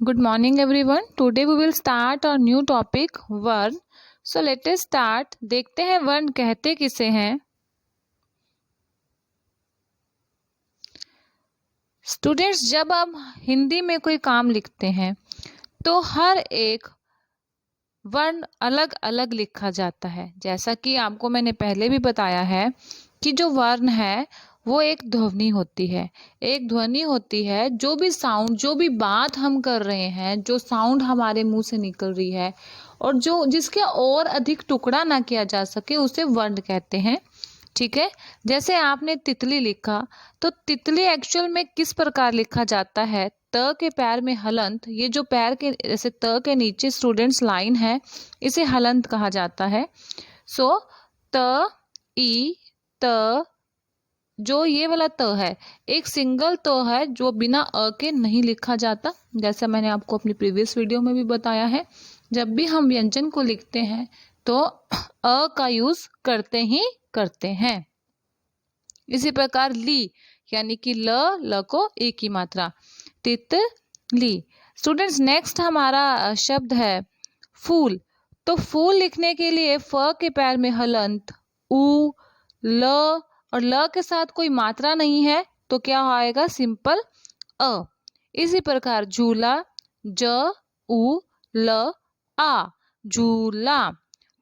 Good morning everyone. Today we will start our new topic वर्ण. So let us start. देखते हैं वर्ण कहते किसे हैं. स्टूडेंट्स, जब हम हिंदी में कोई काम लिखते हैं तो हर एक वर्ण अलग अलग लिखा जाता है. जैसा कि आपको मैंने पहले भी बताया है कि जो वर्ण है वो एक ध्वनि होती है. एक ध्वनि होती है, जो भी साउंड, जो भी बात हम कर रहे हैं, जो साउंड हमारे मुंह से निकल रही है और जो जिसके और अधिक टुकड़ा ना किया जा सके उसे वर्ण कहते हैं. ठीक है. जैसे आपने तितली लिखा तो तितली एक्चुअल में किस प्रकार लिखा जाता है. त के पैर में हलंत, ये जो पैर के जैसे त के नीचे स्टूडेंट्स लाइन है, इसे हलंत कहा जाता है. सो त ई त, जो ये वाला त है एक सिंगल त है जो बिना अ के नहीं लिखा जाता. जैसा मैंने आपको अपनी प्रीवियस वीडियो में भी बताया है, जब भी हम व्यंजन को लिखते हैं तो अ का यूज करते ही करते हैं. इसी प्रकार ली यानी कि ल को एक ही मात्रा, तितली. स्टूडेंट्स, नेक्स्ट हमारा शब्द है फूल. तो फूल लिखने के लिए फ के पैर में हलंत, उ, ल और ल के साथ कोई मात्रा नहीं है तो क्या आएगा, सिंपल अ. इसी प्रकार झूला, ज उ ल आ, झूला.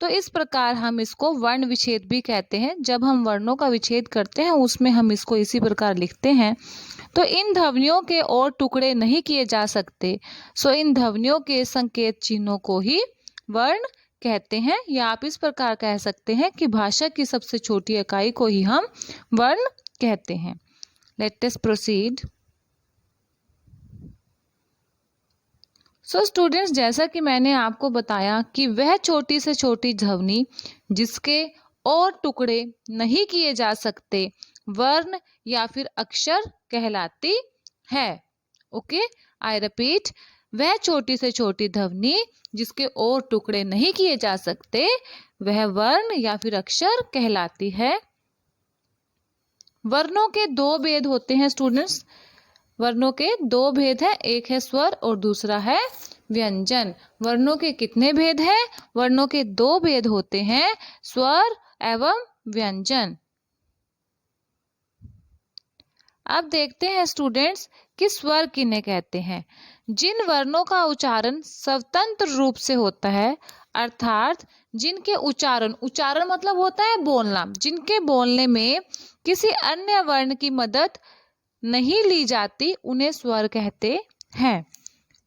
तो इस प्रकार हम इसको वर्ण विच्छेद भी कहते हैं. जब हम वर्णों का विच्छेद करते हैं उसमें हम इसको इसी प्रकार लिखते हैं. तो इन ध्वनियों के और टुकड़े नहीं किए जा सकते, सो इन ध्वनियों के संकेत चिन्हों को ही वर्ण कहते हैं. या आप इस प्रकार कह सकते हैं कि भाषा की सबसे छोटी इकाई को ही हम वर्ण कहते हैं. Let us proceed. So students, जैसा कि मैंने आपको बताया कि वह छोटी से छोटी ध्वनि जिसके और टुकड़े नहीं किए जा सकते वर्ण या फिर अक्षर कहलाती है. ओके, आई रिपीट, वह छोटी से छोटी ध्वनि जिसके और टुकड़े नहीं किए जा सकते वह वर्ण या फिर अक्षर कहलाती है. वर्णों के दो भेद होते हैं स्टूडेंट्स. वर्णों के दो भेद हैं, एक है स्वर और दूसरा है व्यंजन. वर्णों के कितने भेद हैं? वर्णों के दो भेद होते हैं, स्वर एवं व्यंजन. अब देखते हैं स्टूडेंट्स कि स्वर किन्हें कहते हैं. जिन वर्णों का उच्चारण स्वतंत्र रूप से होता है, अर्थात जिनके उच्चारण मतलब होता है बोलना, जिनके बोलने में किसी अन्य वर्ण की मदद नहीं ली जाती, उन्हें स्वर कहते हैं.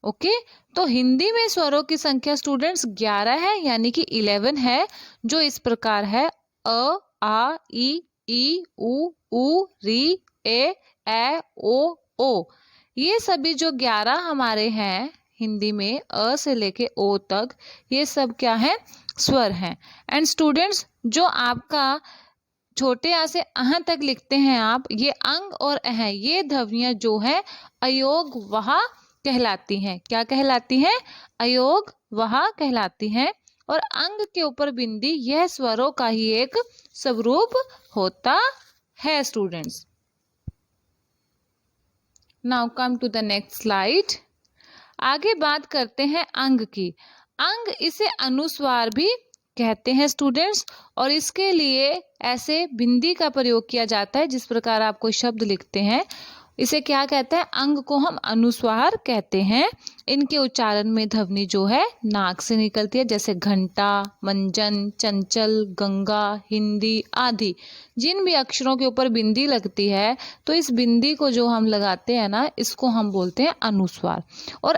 ओके, तो हिंदी में स्वरों की संख्या स्टूडेंट्स 11 है, यानी कि 11 है, जो इस प्रकार है अ, आ, ई, उ, री, ए, ओ. ये सभी जो 11 हमारे हैं हिंदी में अ से लेके ओ तक, ये सब क्या है, स्वर हैं. एंड स्टूडेंट्स, जो आपका छोटे आ से अह तक लिखते हैं आप, ये अंग और अह, ये ध्वनियां जो है अयोग वहा कहलाती हैं. क्या कहलाती हैं? अयोग वहा कहलाती हैं. और अंग के ऊपर बिंदी, यह स्वरों का ही एक स्वरूप होता है students. Now come to the next slide. आगे बात करते हैं अंग की. अंग इसे अनुस्वार भी कहते हैं स्टूडेंट्स, और इसके लिए ऐसे बिंदी का प्रयोग किया जाता है. जिस प्रकार आप कोई शब्द लिखते हैं, इसे क्या कहते हैं, अंग को हम अनुस्वार कहते हैं. इनके उच्चारण में ध्वनि जो है नाक से निकलती है, जैसे घंटा, मंजन, चंचल, गंगा, हिंदी आदि. जिन भी अक्षरों के ऊपर बिंदी लगती है तो इस बिंदी को जो हम लगाते हैं ना, इसको हम बोलते हैं अनुस्वार. और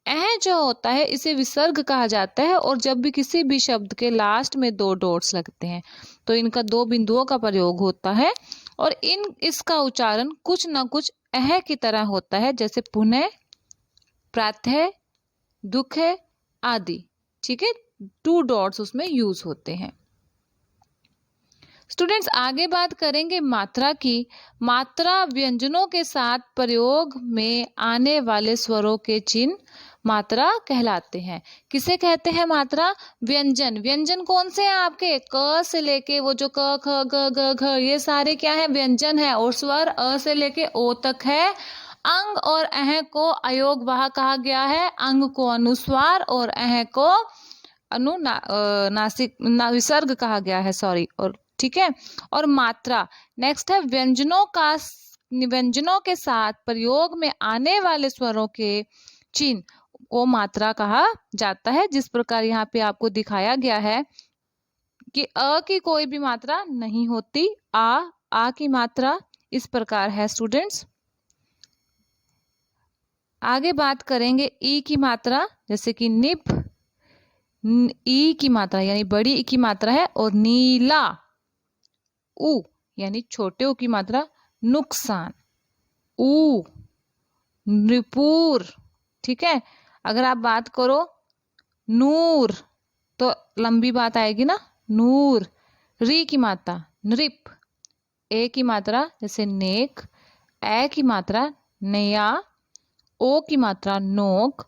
अह जो होता है इसे विसर्ग कहा जाता है. और जब भी किसी भी शब्द के लास्ट में 2 डॉट्स लगते हैं तो इनका 2 बिंदुओं का प्रयोग होता है, और इसका उच्चारण कुछ ना कुछ अह की तरह होता है, जैसे पुनः, प्रातः, दुख आदि. ठीक है, 2 डॉट्स उसमें यूज होते हैं. स्टूडेंट्स, आगे बात करेंगे मात्रा की. मात्रा व्यंजनों के साथ प्रयोग में आने वाले स्वरों के चिन्ह मात्रा कहलाते हैं. किसे कहते हैं मात्रा? व्यंजन. व्यंजन कौन से हैं आपके? क से लेके वो जो क, ख, ग, घ, ये सारे क्या है? व्यंजन है. और स्वर अ से लेके ओ तक है अंग और अह को अयोगवाह कहा गया है, अंग को अनुस्वार और अह को नासिक विसर्ग कहा गया है, सॉरी। और ठीक है, और मात्रा नेक्स्ट है व्यंजनों के साथ प्रयोग में आने वाले स्वरों के चिन्ह को मात्रा कहा जाता है। जिस प्रकार यहाँ पे आपको दिखाया गया है कि अ की कोई भी मात्रा नहीं होती, आ की मात्रा इस प्रकार है स्टूडेंट्स। आगे बात करेंगे ई की मात्रा, जैसे कि निप, ई की मात्रा यानी बड़ी ई की मात्रा है, और नीला उ यानी छोटे ऊ की मात्रा नुकसान, ऊ नृपुर। ठीक है, अगर आप बात करो नूर तो लंबी बात आएगी ना, नूर। री की मात्रा नृप, ए की मात्रा जैसे नेक, ए की मात्रा नया, ओ की मात्रा नोक,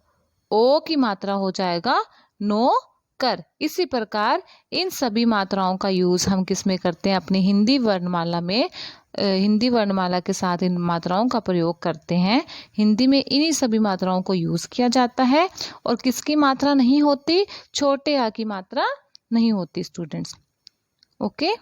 ओ की मात्रा हो जाएगा नो कर। इसी प्रकार इन सभी मात्राओं का यूज हम किस में करते हैं, अपनी हिंदी वर्णमाला में, हिंदी वर्णमाला के साथ इन मात्राओं का प्रयोग करते हैं। हिंदी में इन्हीं सभी मात्राओं को यूज किया जाता है। और किसकी मात्रा नहीं होती, छोटे आ की मात्रा नहीं होती स्टूडेंट्स। ओके,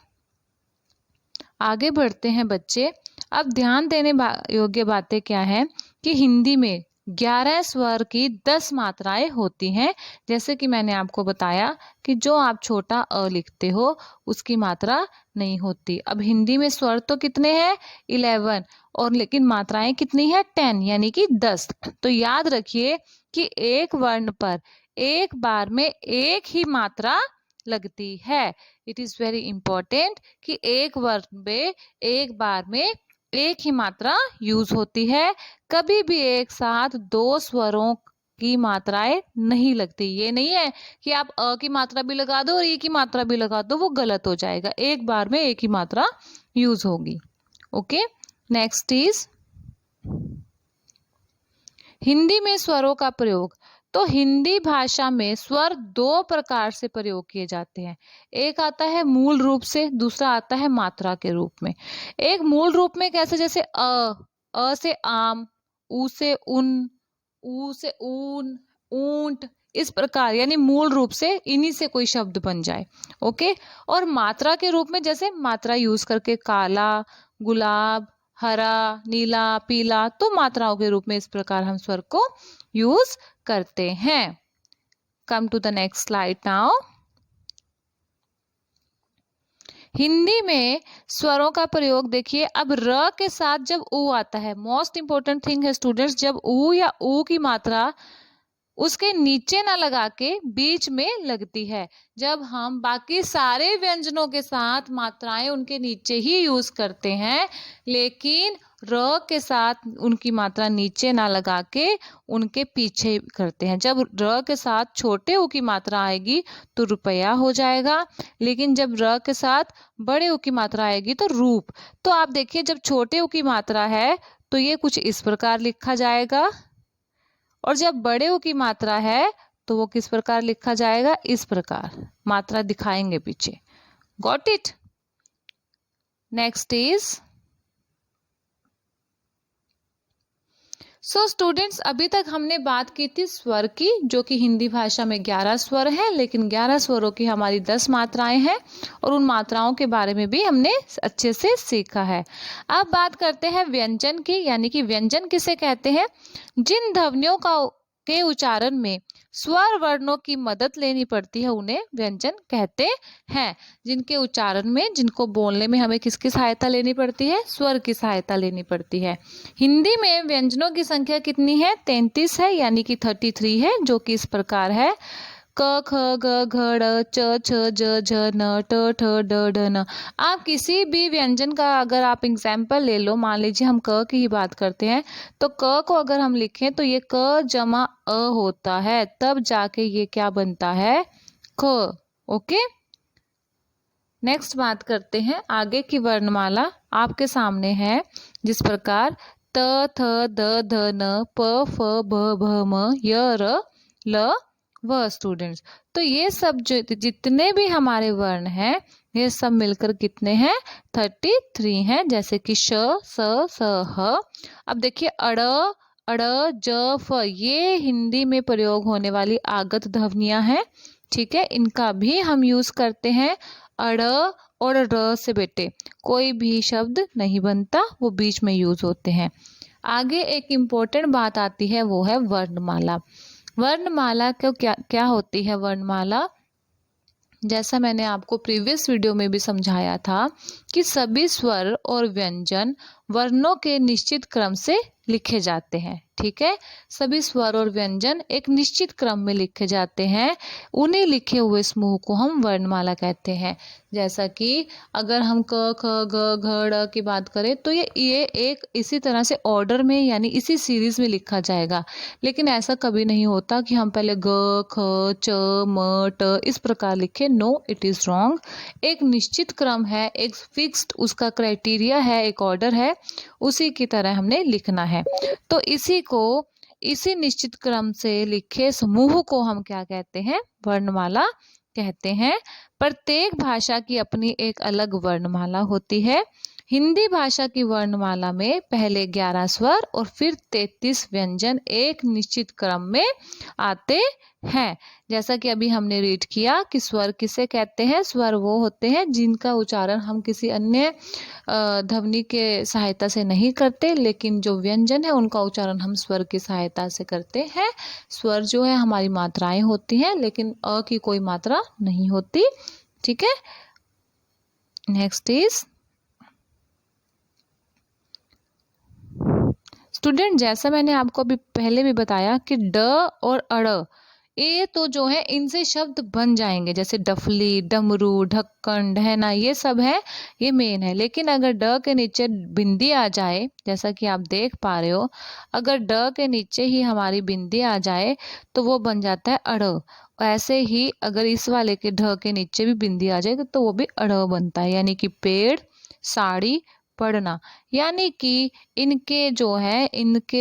आगे बढ़ते हैं बच्चे। अब ध्यान देने योग्य बातें क्या है कि हिंदी में 11 स्वर की 10 मात्राएं होती हैं। जैसे कि मैंने आपको बताया कि जो आप छोटा अ लिखते हो उसकी मात्रा नहीं होती। अब हिंदी में स्वर तो कितने हैं, 11, और लेकिन मात्राएं कितनी है, 10 यानी कि 10। तो याद रखिए कि एक वर्ण पर एक बार में एक ही मात्रा लगती है। इट इज वेरी इंपॉर्टेंट कि एक वर्ण में एक बार में एक ही मात्रा यूज होती है। कभी भी एक साथ दो स्वरों की मात्राएं नहीं लगती। ये नहीं है कि आप अ की मात्रा भी लगा दो और ई की मात्रा भी लगा दो, वो गलत हो जाएगा। एक बार में एक ही मात्रा यूज होगी। ओके, नेक्स्ट इज हिंदी में स्वरों का प्रयोग। तो हिंदी भाषा में स्वर दो प्रकार से प्रयोग किए जाते हैं। एक आता है मूल रूप से, दूसरा आता है मात्रा के रूप में। एक मूल रूप में कैसे, जैसे अ से आम, ऊ से उन, ऊ से ऊन, ऊंट, इस प्रकार, यानी मूल रूप से इन्हीं से कोई शब्द बन जाए। ओके, और मात्रा के रूप में जैसे मात्रा यूज करके काला, गुलाब, हरा, नीला, पीला, तो मात्राओं के रूप में इस प्रकार हम स्वर को यूज करते हैं। Come to the next slide now. Hindi में स्वरों का प्रयोग देखिए। अब र के साथ जब ऊ आता है, मोस्ट इंपोर्टेंट थिंग है स्टूडेंट्स, जब ऊ या ऊ की मात्रा उसके नीचे ना लगा के बीच में लगती है। जब हम बाकी सारे व्यंजनों के साथ मात्राएं उनके नीचे ही यूज करते हैं, लेकिन र के साथ उनकी मात्रा नीचे ना लगा के उनके पीछे करते हैं। जब र के साथ छोटे ऊ की मात्रा आएगी तो रुपया हो जाएगा, लेकिन जब र के साथ बड़े ऊ की मात्रा आएगी तो रूप। तो आप देखिए, जब छोटे ऊ की मात्रा है तो ये कुछ इस प्रकार लिखा जाएगा, और जब बड़े ऊ की मात्रा है तो वो किस प्रकार लिखा जाएगा, इस प्रकार मात्रा दिखाएंगे पीछे। Got it? Next is so students, अभी तक हमने बात की थी स्वर की, जो कि हिंदी भाषा में 11 स्वर हैं, लेकिन 11 स्वरों की हमारी 10 मात्राएं हैं, और उन मात्राओं के बारे में भी हमने अच्छे से सीखा है। अब बात करते हैं व्यंजन की, यानी कि व्यंजन किसे कहते हैं, जिन ध्वनियों के उच्चारण में स्वर वर्णों की मदद लेनी पड़ती है उन्हें व्यंजन कहते हैं। जिनके उच्चारण में, जिनको बोलने में हमें किसकी सहायता लेनी पड़ती है, स्वर की सहायता लेनी पड़ती है। हिंदी में व्यंजनों की संख्या कितनी है, 33 है, यानी कि 33 है, जो कि इस प्रकार है, क ख ग घ ड़ च छ ज झ न ट ठ ड ढ न। आप किसी भी व्यंजन का अगर आप एग्जाम्पल ले लो, मान लीजिए हम क की ही बात करते हैं, तो क को अगर हम लिखें तो ये क जमा अ होता है, तब जाके ये क्या बनता है, ख। ओके, नेक्स्ट बात करते हैं आगे की वर्णमाला आपके सामने है, जिस प्रकार त थ द ध न प फ ब भ म य र ल वह। स्टूडेंट्स, तो ये सब जो जितने भी हमारे वर्ण हैं ये सब मिलकर कितने हैं? 33 हैं, जैसे कि श, स, ह। अब देखिए अड़, अड़, ज, फ, ये हिंदी में प्रयोग होने वाली आगत ध्वनियां हैं। ठीक है, इनका भी हम यूज करते हैं। अड़ और र से बेटे कोई भी शब्द नहीं बनता, वो बीच में यूज होते हैं। आगे एक इम्पोर्टेंट बात आती है, वो है वर्णमाला। वर्णमाला को क्या क्या होती है? वर्णमाला, जैसा मैंने आपको प्रीवियस वीडियो में भी समझाया था कि सभी स्वर और व्यंजन वर्णों के निश्चित क्रम से लिखे जाते हैं। ठीक है, सभी स्वर और व्यंजन एक निश्चित क्रम में लिखे जाते हैं। उन्हें लिखे हुए समूह को हम वर्णमाला कहते हैं। जैसा कि अगर हम क, ख, ग, घ, ड़ की बात करें तो ये एक इसी तरह से ऑर्डर में यानी इसी सीरीज में लिखा जाएगा। लेकिन ऐसा कभी नहीं होता कि हम पहले ग, ख, च, म, ट इस प्रकार लिखे। No, it is wrong. एक निश्चित क्रम है, एक फिक्स्ड उसका क्राइटेरिया है, एक ऑर्डर है, उसी की तरह हमने लिखना है। तो इसी निश्चित क्रम से लिखे समूह को हम क्या कहते हैं? वर्णमाला कहते हैं। प्रत्येक भाषा की अपनी एक अलग वर्णमाला होती है। हिंदी भाषा की वर्णमाला में पहले 11 स्वर और फिर 33 व्यंजन एक निश्चित क्रम में आते हैं। जैसा कि अभी हमने रीड किया कि स्वर किसे कहते हैं? स्वर वो होते हैं जिनका उच्चारण हम किसी अन्य ध्वनि के सहायता से नहीं करते, लेकिन जो व्यंजन है उनका उच्चारण हम स्वर की सहायता से करते हैं। स्वर जो है हमारी मात्राएं होती हैं, लेकिन अ की कोई मात्रा नहीं होती। ठीक है, नेक्स्ट इज स्टूडेंट, जैसा मैंने आपको अभी पहले भी बताया कि ड और अड़, ये तो जो है इनसे शब्द बन जाएंगे, जैसे डफली, डमरू, ढक्कन, ढहना, ये सब है, ये मेन है। लेकिन अगर ड के नीचे बिंदी आ जाए, जैसा कि आप देख पा रहे हो, अगर ड के नीचे ही हमारी बिंदी आ जाए तो वो बन जाता है अड़। ऐसे ही अगर इस वाले के ढ के नीचे भी बिंदी आ जाए तो वो भी अड़ बनता है, यानी कि पेड़, साड़ी, पढ़ना। यानी कि इनके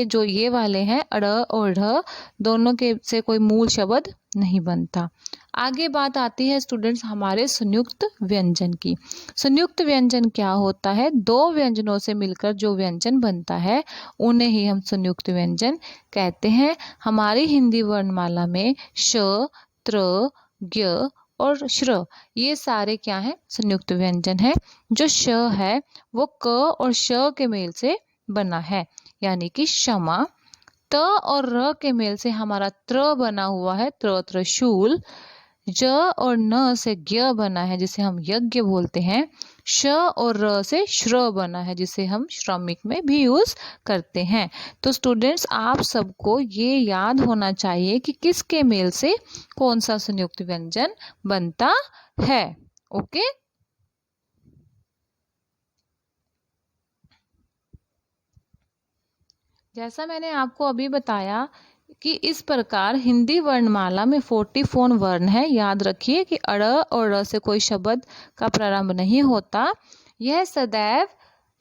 जो ये वाले हैं अड़ और ढ, दोनों के से कोई मूल शब्द नहीं बनता। आगे बात आती है स्टूडेंट्स हमारे संयुक्त व्यंजन की। संयुक्त व्यंजन क्या होता है? दो व्यंजनों से मिलकर जो व्यंजन बनता है उन्हें ही हम संयुक्त व्यंजन कहते हैं। हमारी हिंदी वर्णमाला में श, त्र, ज्ञ और श्र, ये सारे क्या हैं? संयुक्त व्यंजन है। जो श है वो क और श के मेल से बना है, यानी कि क्षमा। त और र के मेल से हमारा त्र बना हुआ है, त्रिशूल। ज और न से ज्ञ बना है, जिसे हम यज्ञ बोलते हैं। श और र से श्र बना है, जिसे हम श्रमिक में भी यूज करते हैं। तो स्टूडेंट्स, आप सबको ये याद होना चाहिए कि किसके मेल से कौन सा संयुक्त व्यंजन बनता है। ओके, जैसा मैंने आपको अभी बताया कि इस प्रकार हिंदी वर्णमाला में 44 वर्ण है। याद रखिए कि अड़ और र से कोई शब्द का प्रारंभ नहीं होता। यह सदैव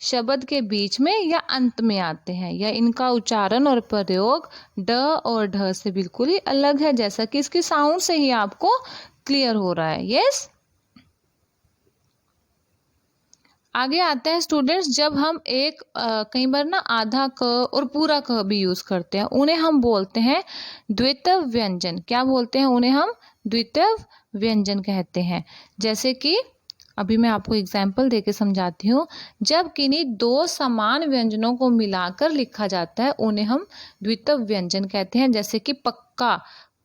शब्द के बीच में या अंत में आते हैं, या इनका उच्चारण और प्रयोग ड और ढ से बिल्कुल ही अलग है, जैसा कि इसके साउंड से ही आपको क्लियर हो रहा है। यस, आगे आता है स्टूडेंट्स, जब हम कई बार ना आधा क और पूरा क भी यूज करते हैं, उन्हें हम बोलते हैं द्वित्व व्यंजन। क्या बोलते हैं? उन्हें हम द्वित्व व्यंजन कहते हैं। जैसे कि अभी मैं आपको एग्जाम्पल देके समझाती हूँ। जब किन्हीं दो समान व्यंजनों को मिलाकर लिखा जाता है उन्हें हम द्वित्व व्यंजन कहते हैं। जैसे कि पक्का,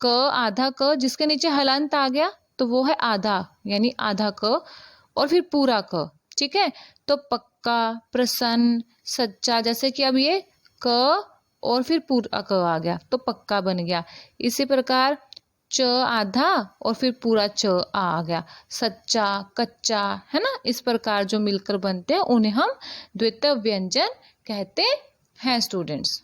क आधा क जिसके नीचे हलंत आ गया तो वो है आधा, यानी आधा क, और फिर पूरा क। ठीक है, तो पक्का, प्रसन्न, सच्चा, जैसे कि अब ये क और फिर पूरा क आ गया तो पक्का बन गया। इसी प्रकार च आधा और फिर पूरा च आ गया, सच्चा, कच्चा, है ना। इस प्रकार जो मिलकर बनते हैं उन्हें हम द्वित्व व्यंजन कहते हैं स्टूडेंट्स।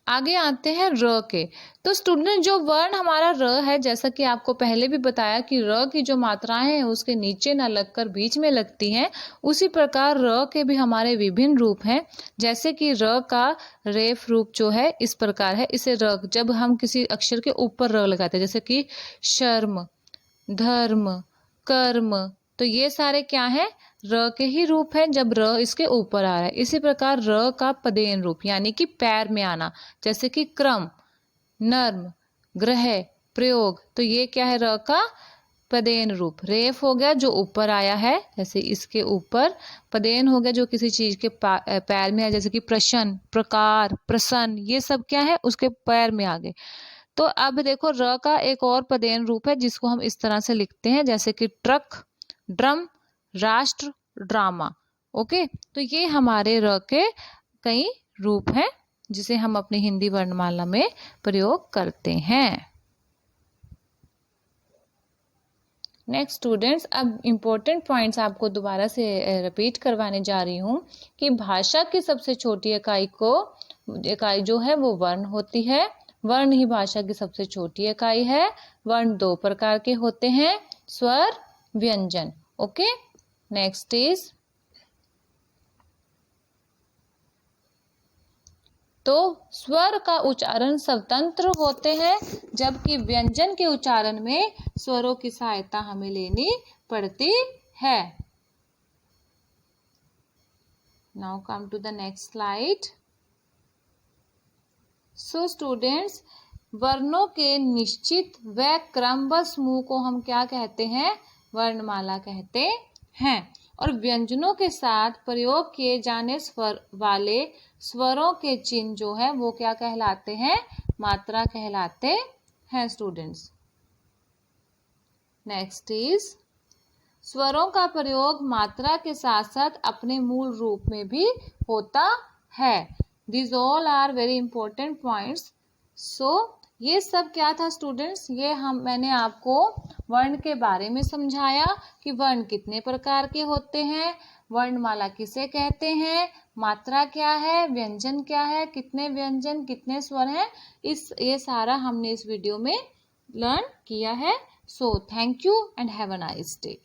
आगे आते हैं र के। तो स्टूडेंट जो वर्ण हमारा र है, जैसा कि आपको पहले भी बताया कि र की जो मात्राएं हैं उसके नीचे ना लगकर बीच में लगती हैं, उसी प्रकार र के भी हमारे विभिन्न रूप हैं। जैसे कि र का रेफ रूप जो है इस प्रकार है। इसे र जब हम किसी अक्षर के ऊपर र लगाते हैं, जैसे कि शर्म, धर्म, कर्म, तो ये सारे क्या हैं, र के ही रूप हैं जब र इसके ऊपर आ रहा है। इसी प्रकार र का पदेन रूप यानी कि पैर में आना, जैसे कि क्रम, नर्म, ग्रह, प्रयोग, तो ये क्या है, र का पदेन रूप। रेफ हो गया जो ऊपर आया है, जैसे इसके ऊपर। पदेन हो गया जो किसी चीज के पैर में है, जैसे कि प्रश्न, प्रकार, प्रसन्न, ये सब क्या है, उसके पैर में आ गए। तो अब देखो र का एक और पदेन रूप है जिसको हम इस तरह से लिखते हैं, जैसे कि ट्रक, ड्रम, राष्ट्र, ड्रामा। ओके, तो ये हमारे र के कई रूप हैं जिसे हम अपनी हिंदी वर्णमाला में प्रयोग करते हैं। नेक्स्ट स्टूडेंट्स, अब इम्पोर्टेंट पॉइंट्स आपको दोबारा से रिपीट करवाने जा रही हूँ कि भाषा की सबसे छोटी इकाई जो है वो वर्ण होती है। वर्ण ही भाषा की सबसे छोटी इकाई है। वर्ण दो प्रकार के होते हैं, स्वर, व्यंजन। ओके, नेक्स्ट इज, तो स्वर का उच्चारण स्वतंत्र होते हैं, जबकि व्यंजन के उच्चारण में स्वरों की सहायता हमें लेनी पड़ती है। Now come to the next slide. So students, वर्णों के निश्चित व क्रमबद्ध समूह को हम क्या कहते हैं, वर्णमाला कहते हैं। और व्यंजनों के साथ प्रयोग किए जाने वाले स्वरों के चिन्ह जो है वो क्या कहलाते हैं, मात्रा कहलाते हैं स्टूडेंट्स। नेक्स्ट इज, स्वरों का प्रयोग मात्रा के साथ साथ अपने मूल रूप में भी होता है। These all are very important points. So ये सब क्या था स्टूडेंट्स, ये मैंने आपको वर्ण के बारे में समझाया कि वर्ण कितने प्रकार के होते हैं, वर्णमाला किसे कहते हैं, मात्रा क्या है, व्यंजन क्या है, कितने व्यंजन कितने स्वर हैं, ये सारा हमने इस वीडियो में लर्न किया है। So thank you and have a nice day.